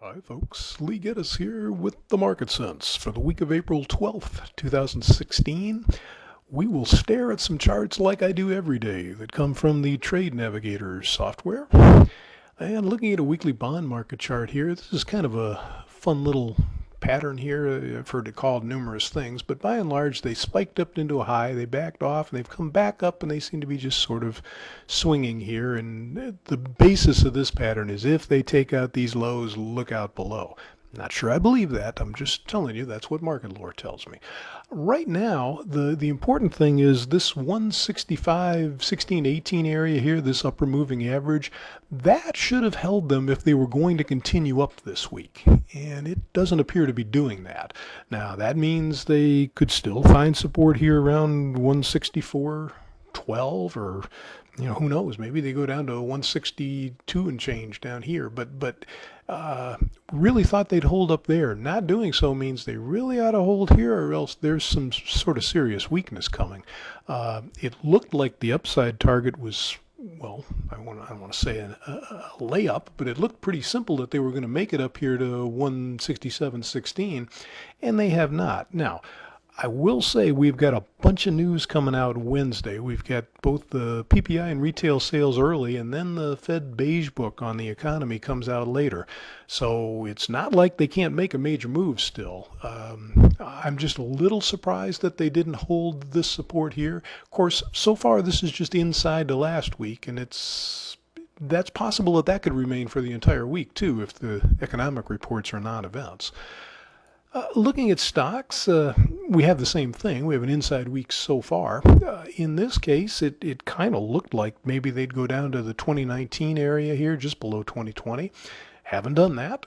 Hi folks, Gettess here with the Market Sense for the week of April 12th, 2016. We will stare at some charts like I do every day that come from the Trade Navigator software. And looking at a weekly bond market chart here, this is kind of a fun little pattern here. I've heard it called numerous things, but by and large they spiked up into a high, they backed off, and they've come back up, and they seem to be just sort of swinging here. And the basis of this pattern is if they take out these lows, look out below. Not sure I believe that. I'm just telling you that's what market lore tells me. Right now, the important thing is this 165, 16, 18 area here, this upper moving average, that should have held them if they were going to continue up this week. And it doesn't appear to be doing that. Now, that means they could still find support here around 164.12, or who knows, maybe they go down to 162 and change down here, but really thought they'd hold up there. Not doing so means they really ought to hold here, or else there's some sort of serious weakness coming. It looked like the upside target was, well, I don't want to say a layup, but it looked pretty simple that they were going to make it up here to 167.16, and they have not. Now, I will say we've got a bunch of news coming out Wednesday. We've got both the PPI and retail sales early, and then the Fed Beige Book on the economy comes out later. So it's not like they can't make a major move still. I'm just a little surprised that they didn't hold this support here. Of course, so far this is just inside the last week, and that's possible that could remain for the entire week too if the economic reports are non-events. Looking at stocks, we have the same thing. We have an inside week so far. In this case, it kind of looked like maybe they'd go down to the 2019 area here, just below 2020. Haven't done that.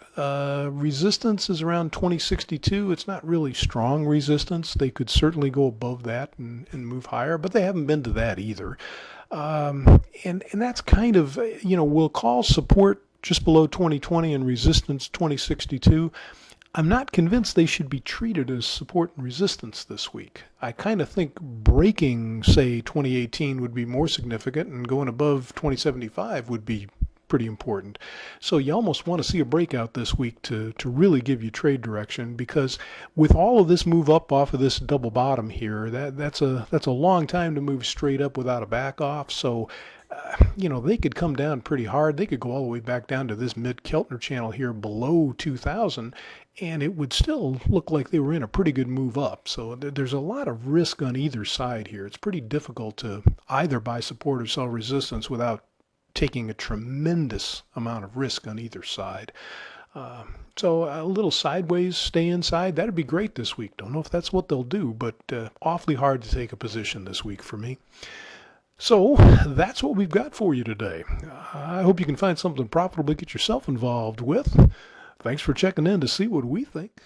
Resistance is around 2062. It's not really strong resistance. They could certainly go above that and move higher, but they haven't been to that either. And that's kind of, we'll call support just below 2020 and resistance 2062. I'm not convinced they should be treated as support and resistance this week. I kind of think breaking, say, 2018 would be more significant, and going above 2075 would be pretty important. So you almost want to see a breakout this week to really give you trade direction, because with all of this move up off of this double bottom here, that's a long time to move straight up without a back off. So they could come down pretty hard. They could go all the way back down to this mid-Keltner channel here below 2000, and it would still look like they were in a pretty good move up. So there's a lot of risk on either side here. It's pretty difficult to either buy support or sell resistance without taking a tremendous amount of risk on either side. So a little sideways, stay inside, that'd be great this week. Don't know if that's what they'll do, but awfully hard to take a position this week for me. So that's what we've got for you today. I hope you can find something profitable to get yourself involved with. Thanks for checking in to see what we think.